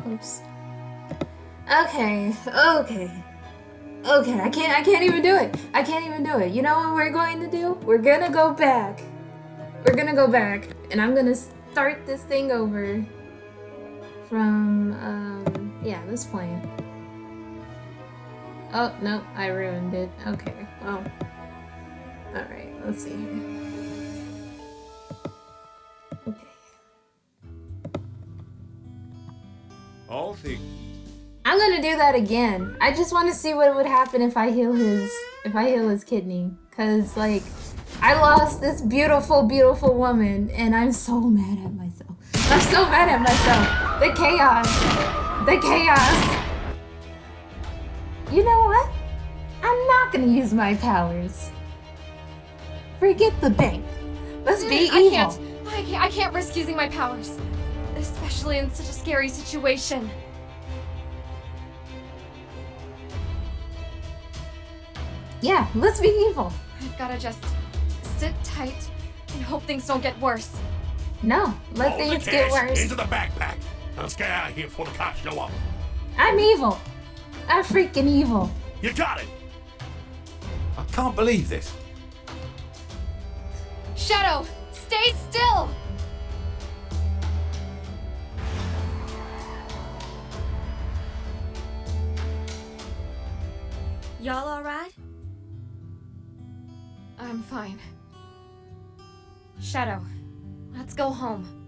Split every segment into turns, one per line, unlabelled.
Oops. Okay. I can't even do it. You know what we're going to do? We're gonna go back. And I'm gonna start this thing over from, this plane. Oh, no, I ruined it. Okay, well. Alright, let's see here. Okay.
All things.
I'm gonna do that again. I just want to see what would happen if I heal his kidney. Cause like, I lost this beautiful, beautiful woman, and I'm so mad at myself. The chaos. You know what? I'm not gonna use my powers. Forget the bank. Let's be evil.
I can't risk using my powers. Especially in such a scary situation.
Yeah, let's be evil.
I've gotta just sit tight and hope things don't get worse.
No, let things get worse.
Into the backpack. Let's get out of here before the cops show up.
I'm evil. I'm freaking evil.
You got it. I can't believe this.
Shadow, stay still!
Y'all alright?
I'm fine. Shadow, let's go home.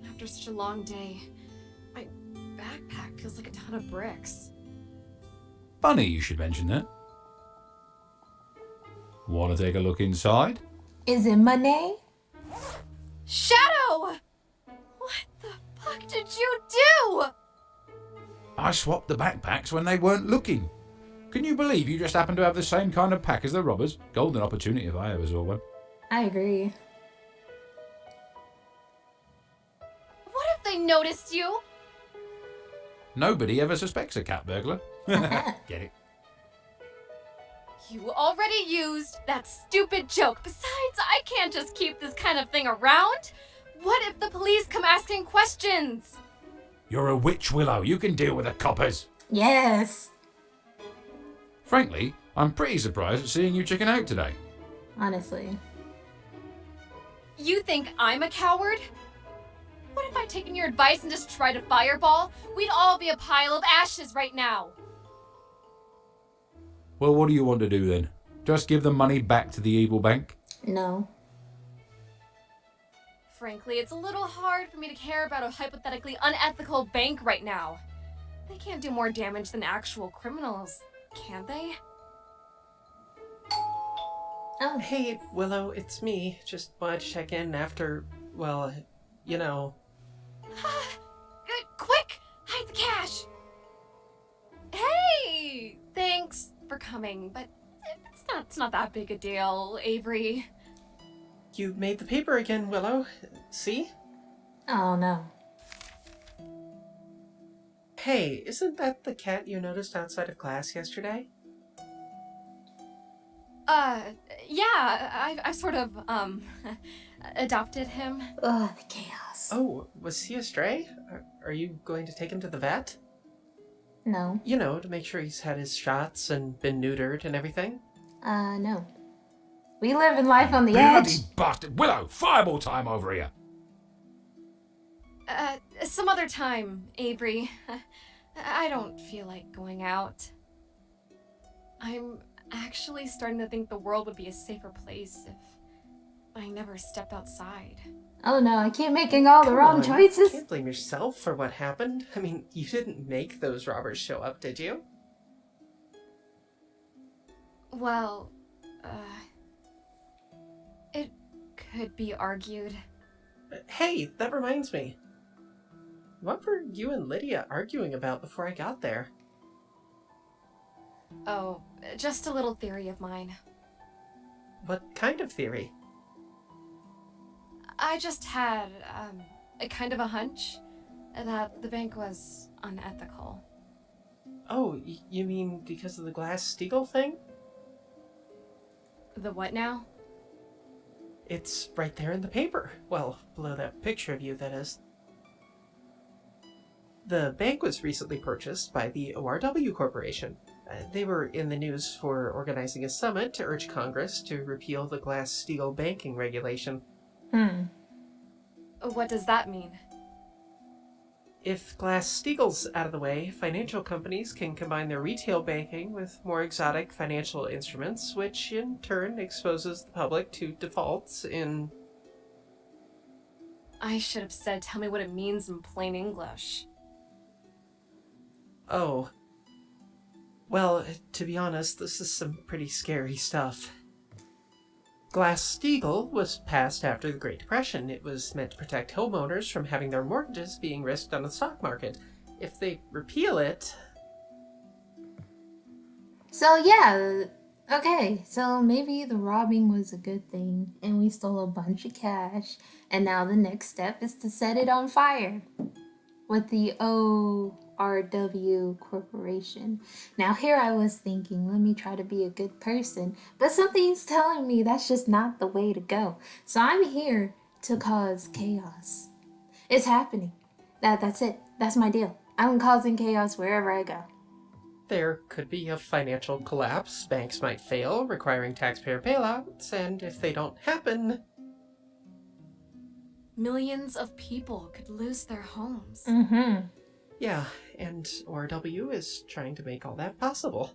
After such a long day, my backpack feels like a ton of bricks.
Funny you should mention that. Want to take a look inside?
Is it money?
Shadow! What the fuck did you do?
I swapped the backpacks when they weren't looking. Can you believe you just happened to have the same kind of pack as the robbers? Golden opportunity if I ever saw one.
I agree.
What if they noticed you?
Nobody ever suspects a cat burglar. Get it?
You already used that stupid joke. Besides, I can't just keep this kind of thing around. What if the police come asking questions?
You're a witch, Willow. You can deal with the coppers.
Yes.
Frankly, I'm pretty surprised at seeing you chicken out today.
Honestly.
You think I'm a coward? What if I'd taken your advice and just tried a fireball? We'd all be a pile of ashes right now.
Well, what do you want to do then? Just give the money back to the evil bank?
No.
Frankly, it's a little hard for me to care about a hypothetically unethical bank right now. They can't do more damage than actual criminals, can they?
Oh.
Hey, Willow, it's me. Just wanted to check in after, well, you know.
Quick! Hide the cash! Hey! Thanks for coming, but it's not that big a deal, Avery.
You made the paper again, Willow. See?
Oh, no.
Hey, isn't that the cat you noticed outside of class yesterday?
Yeah, I sort of, adopted him.
Ugh, the chaos.
Oh, was he a stray? Are you going to take him to the vet?
No.
You know, to make sure he's had his shots and been neutered and everything?
No. We live in life on the
Bloody
edge.
bastard! Willow, fireball time over here!
Some other time, Avery. I don't feel like going out. I'm actually starting to think the world would be a safer place if I never stepped outside.
Oh no, I keep making all the wrong
Come on, You
choices.
can't blame yourself for what happened. I mean, you didn't make those robbers show up, did you?
Well, it could be argued.
Hey, that reminds me. What were you and Lydia arguing about before I got there?
Oh, just a little theory of mine.
What kind of theory?
I just had, a kind of a hunch that the bank was unethical.
Oh, you mean because of the Glass-Steagall thing?
The what now?
It's right there in the paper. Well, below that picture of you, that is. The bank was recently purchased by the ORW Corporation. They were in the news for organizing a summit to urge Congress to repeal the Glass-Steagall banking regulation.
What does that mean?
If Glass-Steagall's out of the way, financial companies can combine their retail banking with more exotic financial instruments, which in turn exposes the public to defaults in...
I should have said, tell me what it means in plain English.
Oh. Well, to be honest, this is some pretty scary stuff. Glass-Steagall was passed after the Great Depression. It was meant to protect homeowners from having their mortgages being risked on the stock market. If they repeal it...
So yeah, okay, so maybe the robbing was a good thing, and we stole a bunch of cash, and now the next step is to set it on fire with the ORW Corporation. Now here I was thinking, let me try to be a good person, but something's telling me that's just not the way to go. So I'm here to cause chaos. It's happening. That's it. That's my deal. I'm causing chaos wherever I go.
There could be a financial collapse, banks might fail, requiring taxpayer bailouts, and if they don't happen...
Millions of people could lose their homes.
Yeah, and ORW is trying to make all that possible.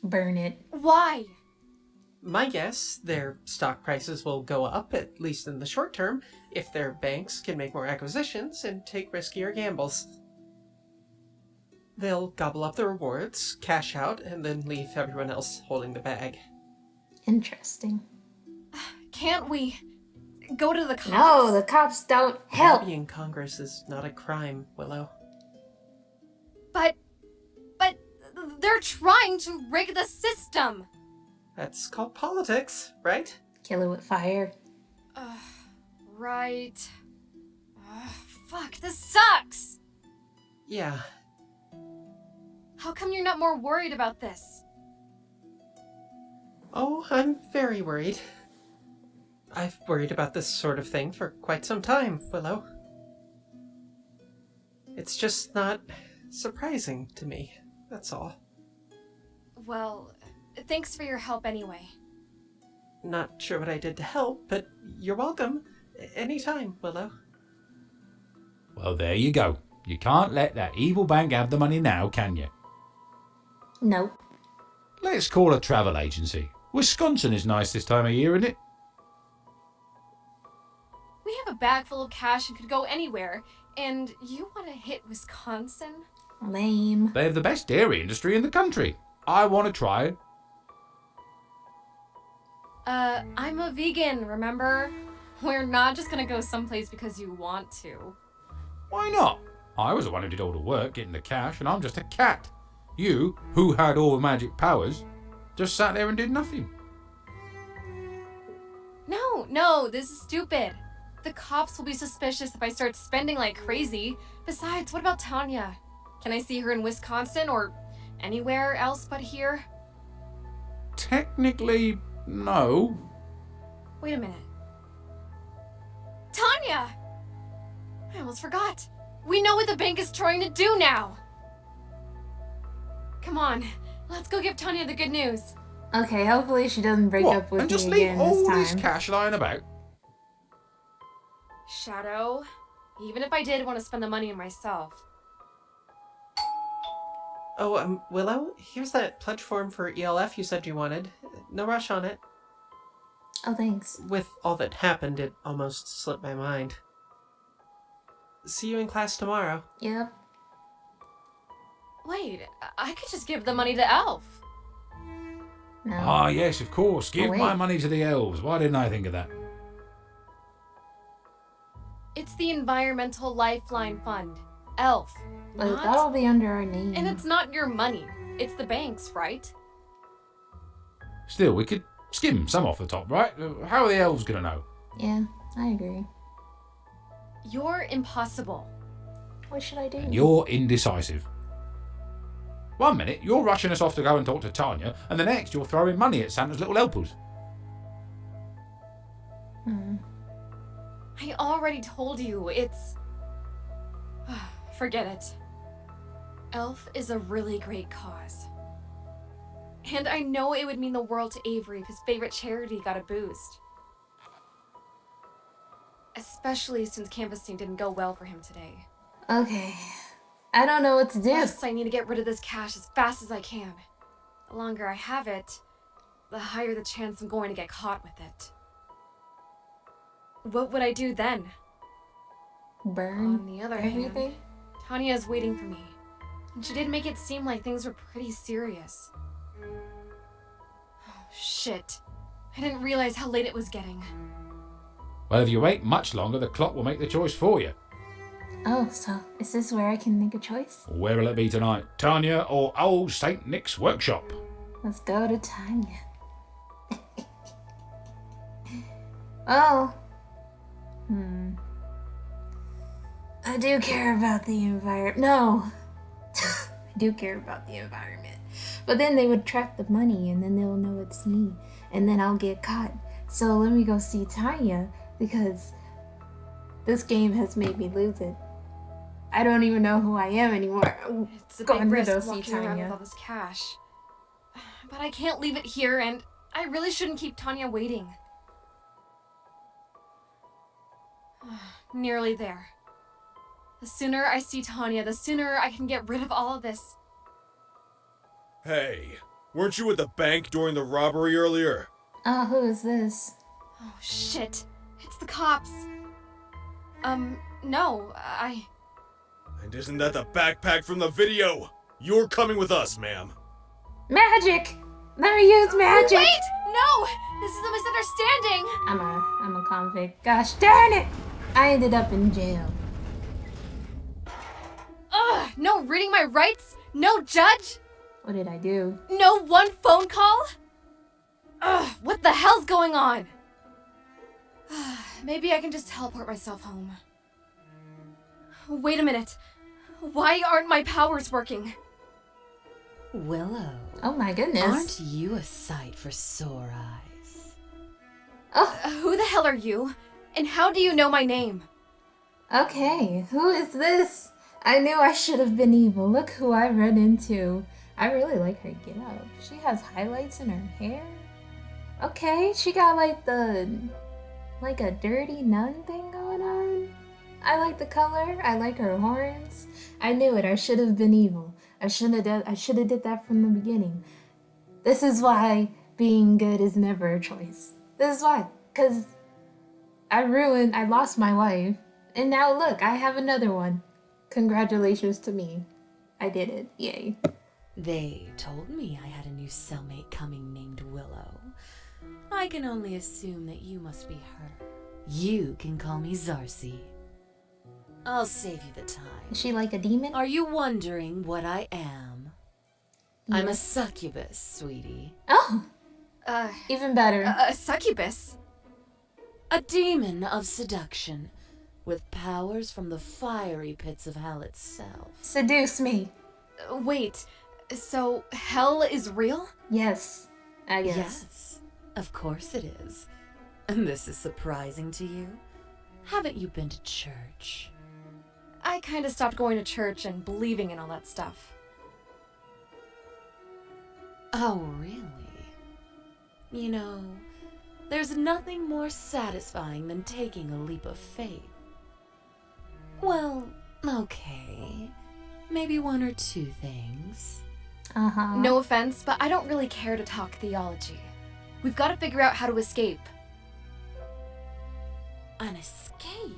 Burn it.
Why?
My guess, their stock prices will go up, at least in the short term, if their banks can make more acquisitions and take riskier gambles. They'll gobble up the rewards, cash out, and then leave everyone else holding the bag.
Interesting.
Can't we go to the cops?
No, the cops don't help.
Lobbying Congress is not a crime, Willow.
But they're trying to rig the system.
That's called politics, right?
Kill it with fire.
Right. Fuck, this sucks.
Yeah.
How come you're not more worried about this?
Oh, I'm very worried. I've worried about this sort of thing for quite some time, Willow. It's just not surprising to me, that's all.
Well, thanks for your help anyway.
Not sure what I did to help, but you're welcome. Anytime, Willow.
Well, there you go. You can't let that evil bank have the money now, can you?
Nope.
Let's call a travel agency. Wisconsin is nice this time of year, isn't it?
We have a bag full of cash and could go anywhere, and you want to hit Wisconsin?
Lame.
They have the best dairy industry in the country. I want to try it.
I'm a vegan, remember? We're not just gonna go someplace because you want to.
Why not? I was the one who did all the work, getting the cash, and I'm just a cat. You, who had all the magic powers, just sat there and did nothing.
No, this is stupid. The cops will be suspicious if I start spending like crazy. Besides, what about Tanya? Can I see her in Wisconsin or anywhere else but here?
Technically, no.
Wait a minute. Tanya! I almost forgot. We know what the bank is trying to do now. Come on, let's go give Tanya the good news.
Okay, hopefully she doesn't break up with
and
me
just leave
again
all
this
this
time.
cash lying about?
Shadow, even if I did want to spend the money on myself.
Oh, Willow, here's that pledge form for ELF you said you wanted. No rush on it.
Oh, thanks.
With all that happened, it almost slipped my mind. See you in class tomorrow.
Yep.
Wait, I could just give the money to Elf.
No.
Ah, yes, of course. Give
wait.
my money to the elves. Why didn't I think of that?
It's the Environmental Lifeline Fund. Elf.
But
Not-
that'll be under our name.
And it's not your money. It's the bank's, right?
Still, we could skim some off the top, right? How are the elves going to know?
Yeah, I agree.
You're impossible.
What should I do?
And you're indecisive. 1 minute, you're rushing us off to go and talk to Tanya, and the next, you're throwing money at Santa's little helpers.
already told you, it's... Forget it. Elf is a really great cause. And I know it would mean the world to Avery if his favorite charity got a boost. Especially since canvassing didn't go well for him today.
Okay. I don't know what to do.
Plus, I need to get rid of this cash as fast as I can. The longer I have it, the higher the chance I'm going to get caught with it. What would I do then?
Burn
On the other
everything?
hand, Tanya's waiting for me. And she did make it seem like things were pretty serious. Oh, shit. I didn't realize how late it was getting.
Well, if you wait much longer, the clock will make the choice for you.
Oh, so is this where I can make a choice?
Where will it be tonight? Tanya or old St. Nick's workshop?
Let's go to Tanya. Oh. I do care about the environment. No. I do care about the environment. But then they would track the money and then they'll know it's me. And then I'll get caught. So let me go see Tanya because this game has made me lose it. I don't even know who I am anymore.
It's a
Go
big
on,
risk
Widow,
walking
see
around
Tanya.
with all this cash. But I can't leave it here, and I really shouldn't keep Tanya waiting. Nearly there. The sooner I see Tanya, the sooner I can get rid of all of this.
Hey, weren't you at the bank during the robbery earlier?
Oh, who is this?
Oh, shit. It's the cops. No,
And isn't that the backpack from the video? You're coming with us, ma'am.
Magic! Let me use magic!
Wait! No! This is a misunderstanding!
I'm a convict. Gosh darn it! I ended up in jail.
Ugh! No reading my rights? No judge?
What did I do?
No one phone call? Ugh! What the hell's going on? Maybe I can just teleport myself home. Wait a minute. Why aren't my powers working?
Willow.
Oh my goodness.
Aren't you a sight for sore eyes?
Oh,
Who the hell are you? And how do you know my name?
okay. Who is this? I knew I should have been evil. Look who I ran into. I really like her get up. She has highlights in her hair. Okay, she got like a dirty nun thing going on. I like the color. I like her horns. I knew it. I should have been evil. I should have did that from the beginning. This is why being good is never a choice. This is why. Because I lost my life. And now look, I have another one. Congratulations to me. I did it. Yay.
They told me I had a new cellmate coming named Willow. I can only assume that you must be her. You can call me Zarcy. I'll save you the time.
Is she like a demon?
Are you wondering what I am? I'm a succubus, sweetie.
Oh, even better.
A succubus?
A demon of seduction, with powers from the fiery pits of hell itself.
Seduce me.
Wait, so hell is real?
Yes, I guess.
Yes, of course it is. And this is surprising to you? Haven't you been to church?
I kind of stopped going to church and believing in all that stuff.
Oh, really? You know, there's nothing more satisfying than taking a leap of faith. Well, okay. Maybe one or two things.
Uh-huh.
No offense, but I don't really care to talk theology. We've got to figure out how to escape.
An escape?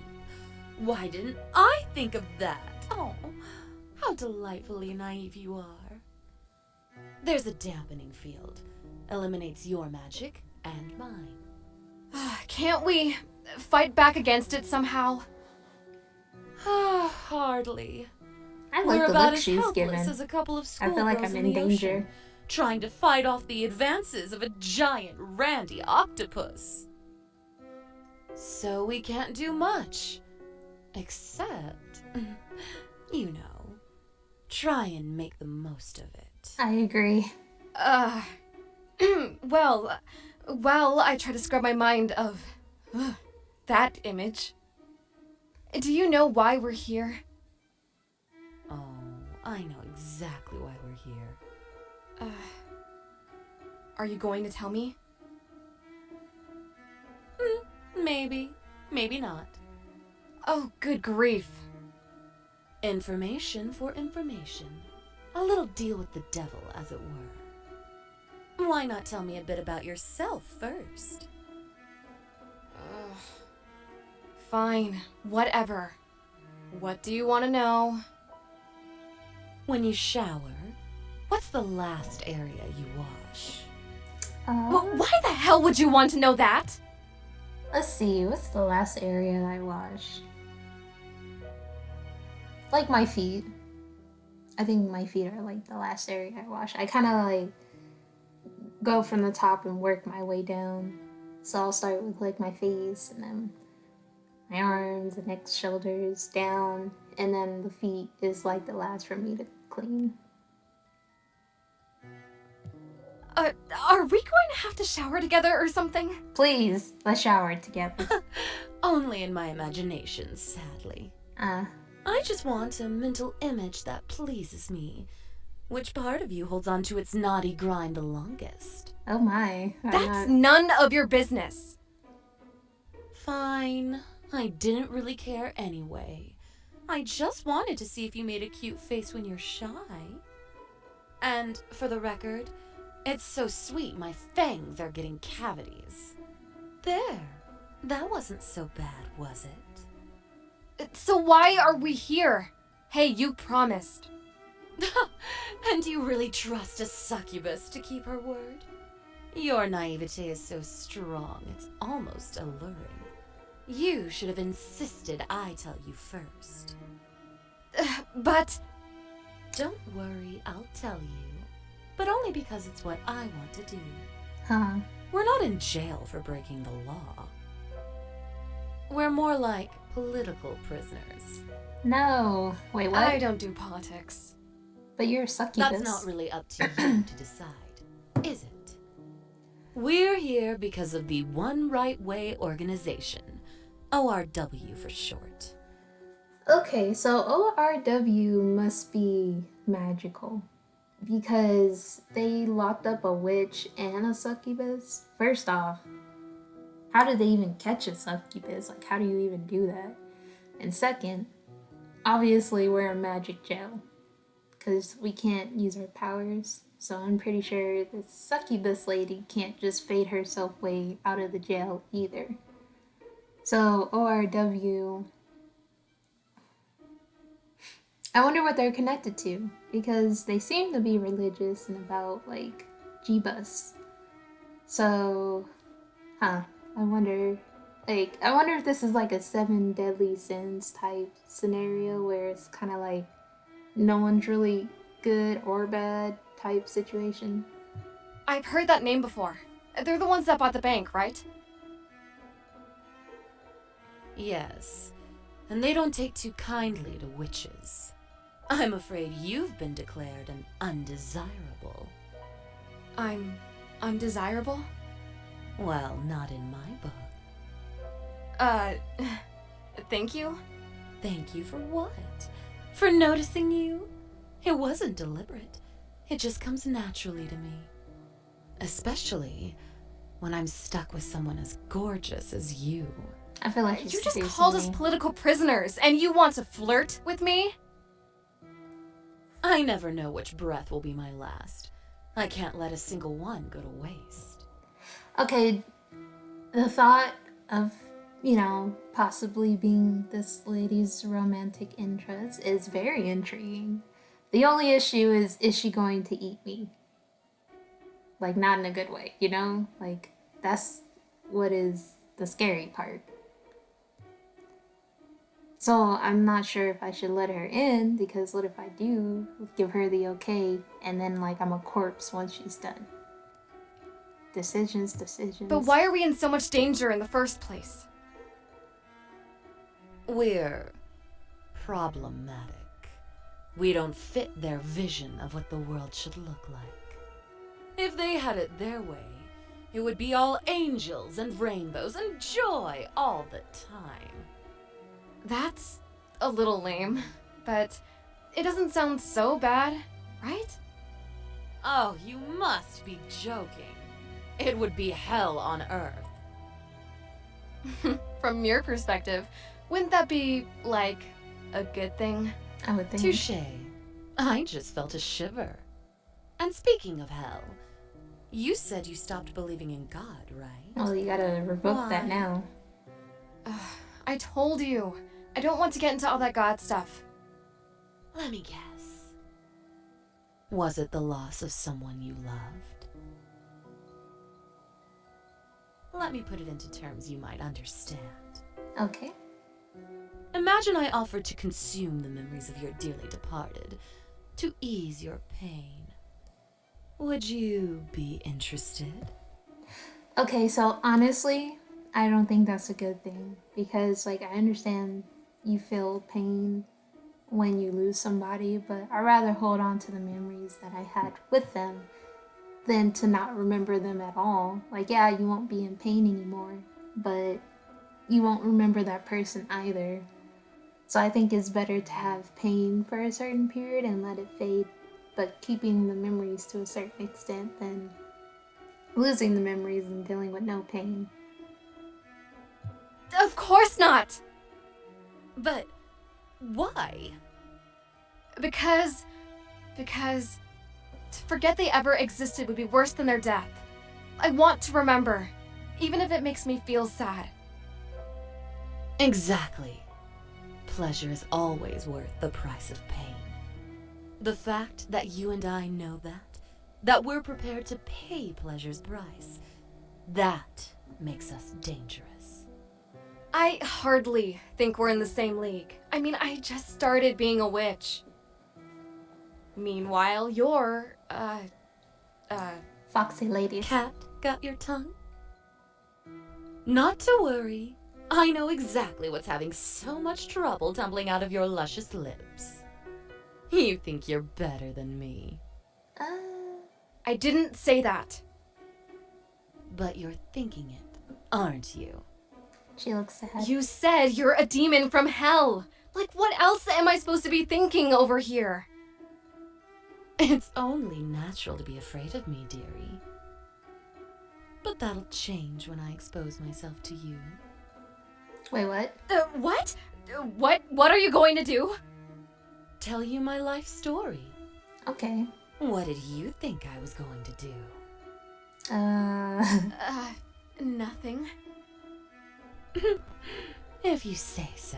Why didn't I think of that? Oh, how delightfully naive you are. There's a dampening field. Eliminates your magic and mine.
Can't we fight back against it somehow?
Hardly.
I
We're
like the
about
look
as
she's
helpless
given.
as a couple of
I feel like
schoolgirls
I'm
in
in
the
danger.
ocean, trying to fight off the advances of a giant randy octopus. So we can't do much. Except, you know, try and make the most of it.
I agree.
Well, while I try to scrub my mind of that image. Do you know why we're here?
Oh, I know exactly why we're here.
Are you going to tell me?
Maybe, maybe not.
Oh, good grief.
Information for information. A little deal with the devil, as it were. Why not tell me a bit about yourself first?
Fine, whatever. What do you want to know?
When you shower, what's the last area you wash?
Why the hell would you want to know that?
Let's see, what's the last area I washed? Like my feet. I think my feet are like the last area I wash. I kind of like go from the top and work my way down. So I'll start with like my face and then my arms, the neck, shoulders, down, and then the feet is like the last for me to clean.
Are we going to have to shower together or something?
Please, let's shower together.
Only in my imagination, sadly. I just want a mental image that pleases me. Which part of you holds on to its naughty grind the longest?
Oh my.
That's none of your business.
Fine. I didn't really care anyway. I just wanted to see if you made a cute face when you're shy. And for the record, it's so sweet my fangs are getting cavities. There. That wasn't so bad, was it?
So why are we here? Hey, you promised.
And you really trust a succubus to keep her word? Your naivete is so strong, it's almost alluring. You should have insisted I tell you first.
But...
Don't worry, I'll tell you. But only because it's what I want to do.
Huh.
We're not in jail for breaking the law. We're more like political prisoners.
No. Wait, what?
I don't do politics.
But you're a succubus.
That's not really up to you to decide, is it? We're here because of the One Right Way organization. ORW for short.
Okay, so ORW must be magical. Because they locked up a witch and a succubus. First off, how did they even catch a succubus? Like, how do you even do that? And second, obviously we're in magic jail. Because we can't use our powers. So I'm pretty sure the succubus lady can't just fade herself way out of the jail either. So ORW... I wonder what they're connected to, because they seem to be religious and about, like, Jeebus. So, I wonder if this is like a 7 deadly sins type scenario where it's kind of like no one's really good or bad type situation.
I've heard that name before. They're the ones that bought the bank, right?
Yes, and they don't take too kindly to witches. I'm afraid you've been declared an undesirable.
I'm undesirable?
Well, not in my book.
Thank you?
Thank you for what? For noticing you? It wasn't deliberate. It just comes naturally to me. Especially when I'm stuck with someone as gorgeous as you.
I feel like
You just called us political prisoners, and you want to flirt with me?
I never know which breath will be my last. I can't let a single one go to waste.
Okay, the thought of, possibly being this lady's romantic interest is very intriguing. The only issue is she going to eat me? Like, not in a good way, Like, that's what is the scary part. So I'm not sure if I should let her in, because what if I do give her the okay, and then, like, I'm a corpse once she's done? Decisions.
But why are we in so much danger in the first place?
We're problematic. We don't fit their vision of what the world should look like. If they had it their way, it would be all angels and rainbows and joy all the time.
That's a little lame, but it doesn't sound so bad, right?
Oh, you must be joking. It would be hell on earth.
From your perspective, wouldn't that be, like, a good thing?
I would think.
Touché. I just felt a shiver. And speaking of hell, you said you stopped believing in God, right?
Well, you gotta revoke that
Why?
now.
I told you. I don't want to get into all that God stuff.
Let me guess. Was it the loss of someone you loved? Let me put it into terms you might understand.
Okay.
Imagine I offered to consume the memories of your dearly departed to ease your pain. Would you be interested?
Okay, so honestly, I don't think that's a good thing. Because, like, I understand you feel pain when you lose somebody, but I'd rather hold on to the memories that I had with them than to not remember them at all. Like, yeah, you won't be in pain anymore, but you won't remember that person either. So I think it's better to have pain for a certain period and let it fade, but keeping the memories to a certain extent than losing the memories and dealing with no pain.
Of course not!
But why?
Because to forget they ever existed would be worse than their death. I want to remember, even if it makes me feel sad.
Exactly. Pleasure is always worth the price of pain. The fact that you and I know that we're prepared to pay pleasure's price, that makes us dangerous.
I hardly think we're in the same league. I mean, I just started being a witch. Meanwhile, you're,
Foxy ladies.
Cat got your tongue? Not to worry. I know exactly what's having so much trouble tumbling out of your luscious lips. You think you're better than me.
I didn't say that.
But you're thinking it, aren't you?
She looks sad.
You said you're a demon from hell. Like, what else am I supposed to be thinking over here?
It's only natural to be afraid of me, dearie. But that'll change when I expose myself to you.
Wait, what?
What? What are you going to do?
Tell you my life story.
Okay.
What did you think I was going to do?
Nothing.
If you say so.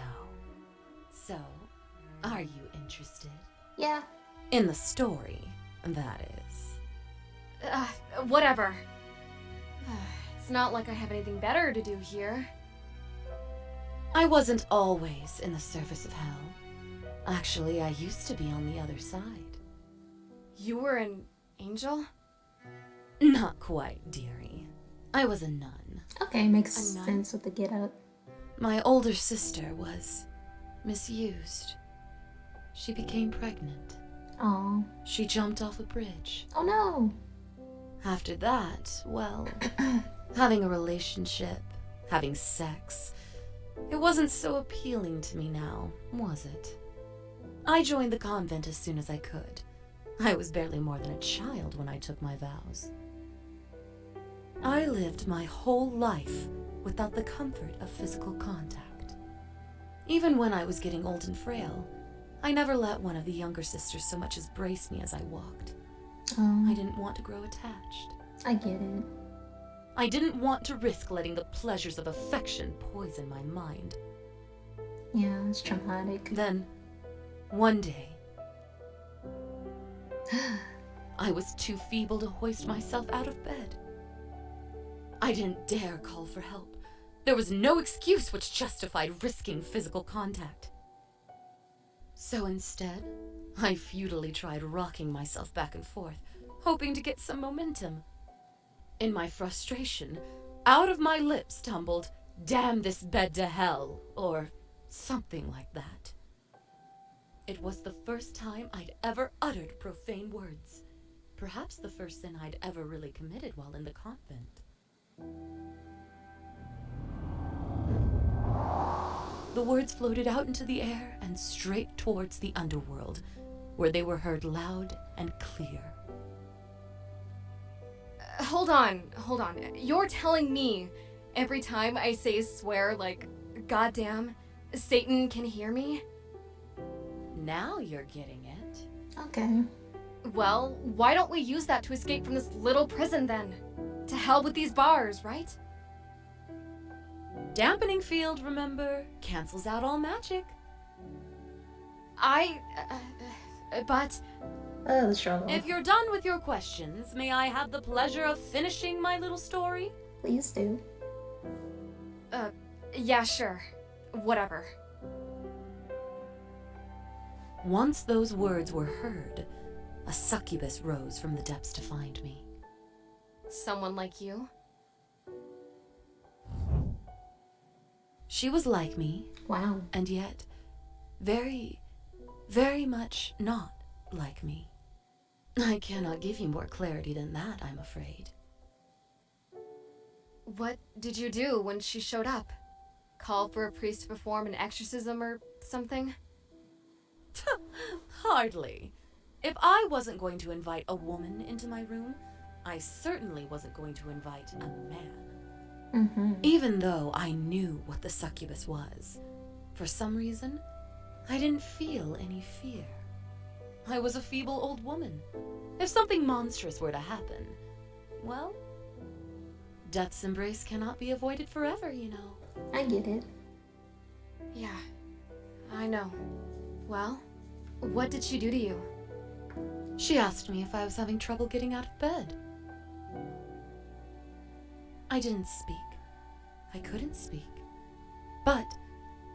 So, are you interested?
Yeah.
In the story, that is.
Whatever. It's not like I have anything better to do here.
I wasn't always in the surface of hell. Actually, I used to be on the other side.
You were an angel?
Not quite, dearie. I was a nun.
Okay, makes
A nun?
sense with the get up.
My older sister was misused. She became pregnant.
Oh.
She jumped off a bridge.
Oh no.
After that, well, having a relationship, having sex, it wasn't so appealing to me now, was it? I joined the convent as soon as I could. I was barely more than a child when I took my vows. I lived my whole life without the comfort of physical contact. Even when I was getting old and frail, I never let one of the younger sisters so much as brace me as I walked. I didn't want to grow attached.
I get it.
I didn't want to risk letting the pleasures of affection poison my mind.
Yeah, it's traumatic.
Then, one day, I was too feeble to hoist myself out of bed. I didn't dare call for help. There was no excuse which justified risking physical contact. So instead, I futilely tried rocking myself back and forth, hoping to get some momentum. In my frustration, out of my lips tumbled, "Damn this bed to hell," or something like that. It was the first time I'd ever uttered profane words. Perhaps the first sin I'd ever really committed while in the convent. The words floated out into the air and straight towards the underworld, where they were heard loud and clear.
Hold on. You're telling me every time I say swear, like, goddamn, Satan can hear me?
Now you're getting it.
Okay.
Well, why don't we use that to escape from this little prison then? To hell with these bars, right?
Dampening field, remember, cancels out all magic.
But
Oh, the struggle.
If you're done with your questions, may I have the pleasure of finishing my little story?
Please do.
yeah, sure. Whatever.
Once those words were heard, a succubus rose from the depths to find me.
Someone like you?
She was like me,
Wow.
and yet very, very much not like me. I cannot give you more clarity than that, I'm afraid.
What did you do when she showed up? Call for a priest to perform an exorcism or something?
Hardly. If I wasn't going to invite a woman into my room, I certainly wasn't going to invite a man.
Mm-hmm.
Even though I knew what the succubus was, for some reason, I didn't feel any fear. I was a feeble old woman. If something monstrous were to happen, well, death's embrace cannot be avoided forever, you know.
I get it.
Yeah, I know. Well, what did she do to you?
She asked me if I was having trouble getting out of bed. I didn't speak. I couldn't speak. But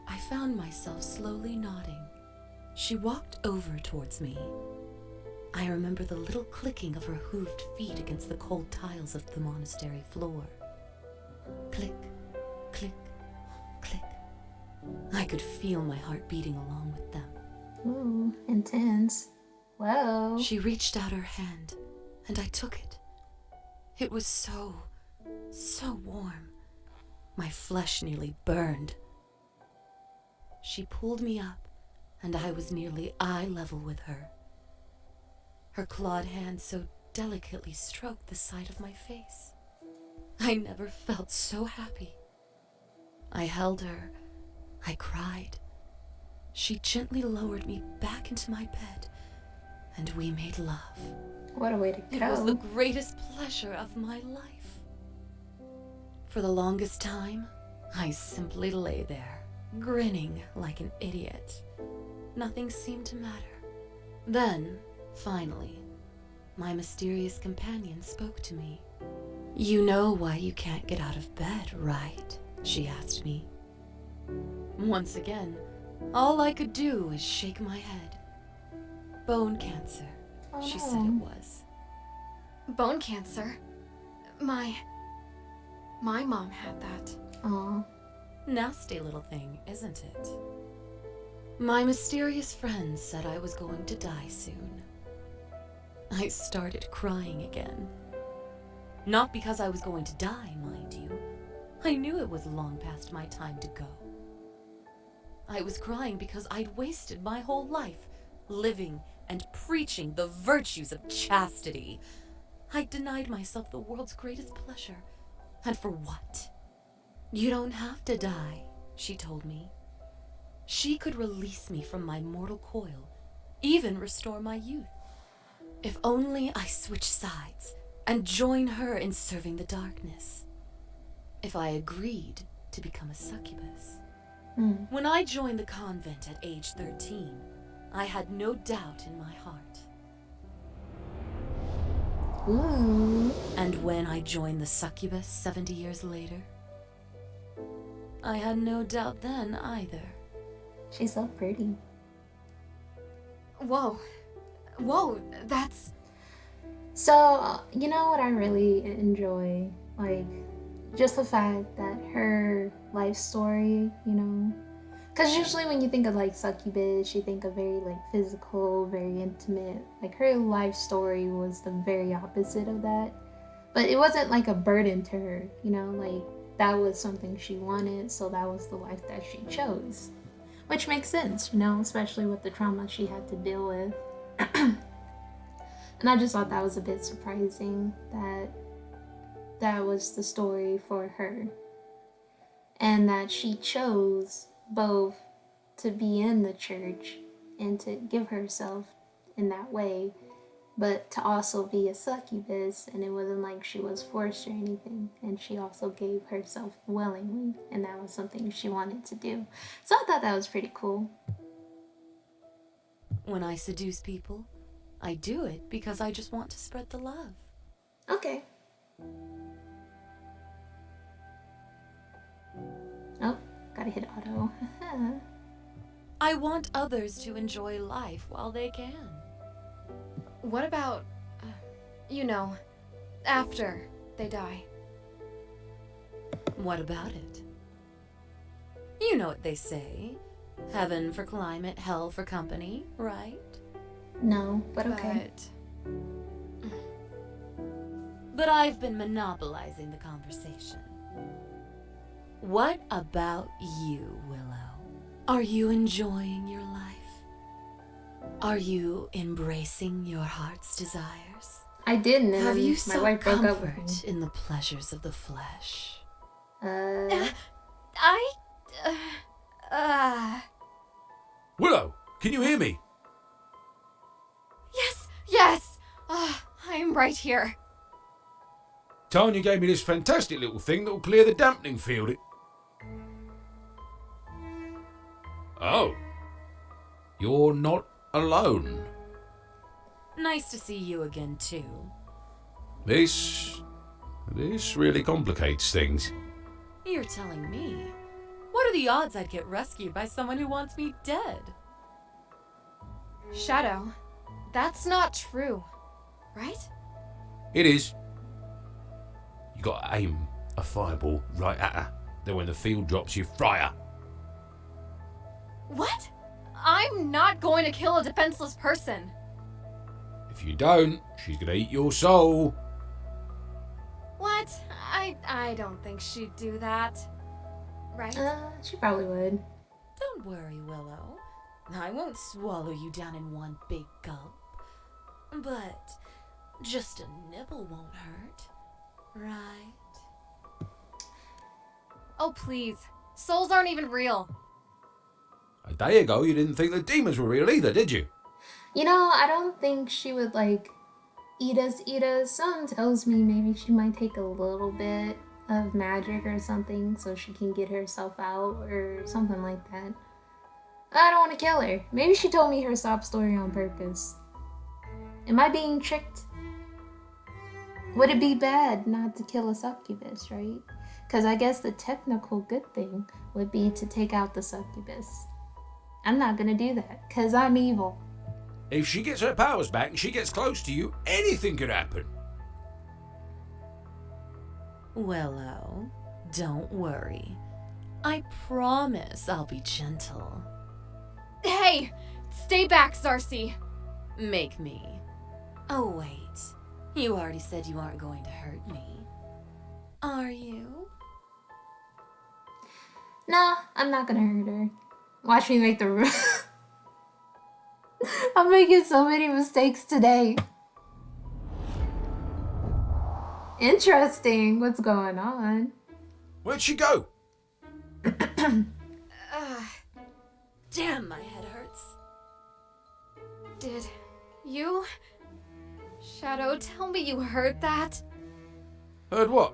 I found myself slowly nodding. She walked over towards me. I remember the little clicking of her hooved feet against the cold tiles of the monastery floor. Click, click, click. I could feel my heart beating along with them.
Ooh, intense. Whoa.
She reached out her hand, and I took it. It was so warm. My flesh nearly burned. She pulled me up, and I was nearly eye level with her. Her clawed hand so delicately stroked the side of my face. I never felt so happy. I held her. I cried. She gently lowered me back into my bed, and we made love.
What a way to
It was
go.
the greatest pleasure of my life. For the longest time, I simply lay there, grinning like an idiot. Nothing seemed to matter. Then, finally, my mysterious companion spoke to me. "You know why you can't get out of bed, right?" she asked me. Once again, all I could do was shake my head. Bone cancer,
Oh,
she
no.
said it was.
Bone cancer? My mom had that.
Aw.
Nasty little thing, isn't it? My mysterious friend said I was going to die soon. I started crying again. Not because I was going to die, mind you. I knew it was long past my time to go. I was crying because I'd wasted my whole life living and preaching the virtues of chastity. I denied myself the world's greatest pleasure. And for what? "You don't have to die," she told me. She could release me from my mortal coil, even restore my youth. If only I switch sides and join her in serving the darkness. If I agreed to become a succubus.
Mm.
When I joined the convent at age 13, I had no doubt in my heart.
Ooh.
And when I joined the succubus 70 years later, I had no doubt then either.
She's so pretty.
Whoa, that's...
So, you know what I really enjoy? Like, just the fact that her life story, you know? Because usually when you think of, like, succubus, you think of very, like, physical, very intimate. Like, her life story was the very opposite of that. But it wasn't, like, a burden to her, you know? Like, that was something she wanted, so that was the life that she chose. Which makes sense, you know, especially with the trauma she had to deal with. And I just thought that was a bit surprising that that was the story for her. And that she chose both to be in the church and to give herself in that way, but to also be a succubus, and it wasn't like she was forced or anything, and she also gave herself willingly, and that was something she wanted to do. So I thought that was pretty cool.
When I seduce people, I do it because I just want to spread the love.
Okay. Oh, gotta hit auto.
I want others to enjoy life while they can.
What about, after they die?
What about it? You know what they say. Heaven for climate, hell for company, right?
No, but okay.
But I've been monopolizing the conversation. What about you, Willow? Are you enjoying your life? Are you embracing your heart's desires?
I didn't.
Have you
my
sought
wife broke up with me.
comfort in the pleasures of the flesh?
Willow, can you hear me?
Yes! I'm right here.
Tanya gave me this fantastic little thing that will clear the dampening field. Oh. You're not alone.
Nice to see you again, too.
This really complicates things.
You're telling me. What are the odds I'd get rescued by someone who wants me dead?
Shadow, that's not true, right?
It is. You gotta aim a fireball right at her. Then when the field drops, you fry her.
What? I'm not going to kill a defenseless person.
If you don't, she's gonna eat your soul.
What? I don't think she'd do that. Right?
She probably would.
Don't worry, Willow. I won't swallow you down in one big gulp. But just a nibble won't hurt, right?
Oh, please. Souls aren't even real.
A day ago, you didn't think the demons were real either, did you?
You know, I don't think she would, eat us. Something tells me maybe she might take a little bit of magic or something so she can get herself out or something like that. I don't want to kill her. Maybe she told me her sob story on purpose. Am I being tricked? Would it be bad not to kill a succubus, right? Because I guess the technical good thing would be to take out the succubus. I'm not gonna do that, because I'm evil.
If she gets her powers back and she gets close to you, anything could happen.
Willow, don't worry. I promise I'll be gentle.
Hey! Stay back, Zarcy!
Make me. Oh, wait. You already said you aren't going to hurt me. Are you?
Nah, I'm not gonna hurt her. Watch me make the I'm making so many mistakes today. Interesting. What's going on?
Where'd she go?
Damn, my head hurts.
Did you? Shadow, tell me you heard that?
Heard what?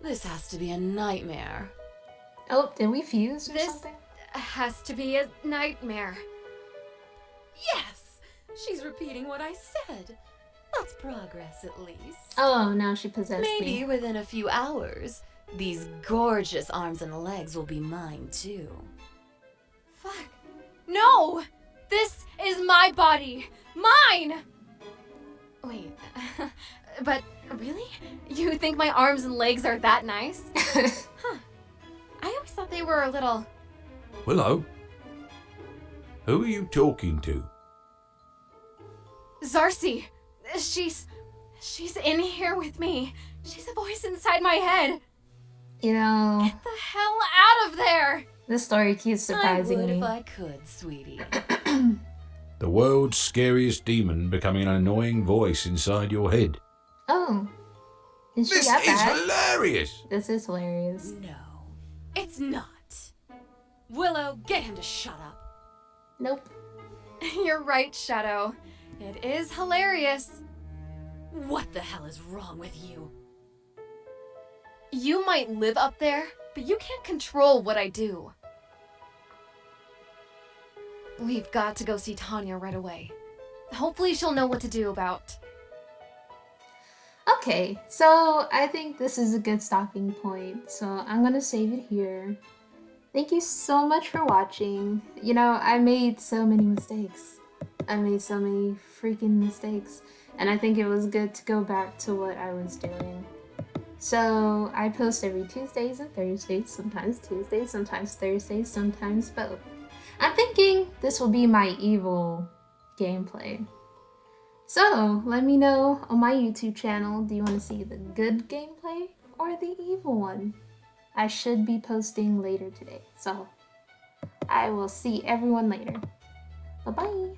This has to be a nightmare.
Oh, did we fuse or
This
something?
has to be a nightmare.
Yes! She's repeating what I said. That's progress, at least.
Oh, now she possessed
Maybe
me.
within a few hours, these gorgeous arms and legs will be mine, too.
Fuck. No! This is my body! Mine! Wait, but really? You think my arms and legs are that nice? Huh. I always thought they were a little...
Willow? Who are you talking to?
Zarcy! She's in here with me. She's a voice inside my head.
You know,
Get the hell out of there!
this story keeps
I
surprising
would
me.
if I could, sweetie.
The world's scariest demon becoming an annoying voice inside your head.
Oh. Is she
This
that
is
bad?
hilarious!
This is hilarious.
No, it's not. Willow, get him to shut up.
Nope.
You're right, Shadow. It is hilarious.
What the hell is wrong with you?
You might live up there, but you can't control what I do. We've got to go see Tanya right away. Hopefully she'll know what to do about...
Okay, so I think this is a good stopping point, so I'm gonna save it here. Thank you so much for watching. You know, I made so many mistakes. I made so many freaking mistakes, and I think it was good to go back to what I was doing. So I post every Tuesdays and Thursdays, sometimes Tuesdays, sometimes Thursdays, sometimes both. I'm thinking this will be my evil gameplay. So let me know on my YouTube channel, do you want to see the good gameplay or the evil one? I should be posting later today, so I will see everyone later. Bye-bye.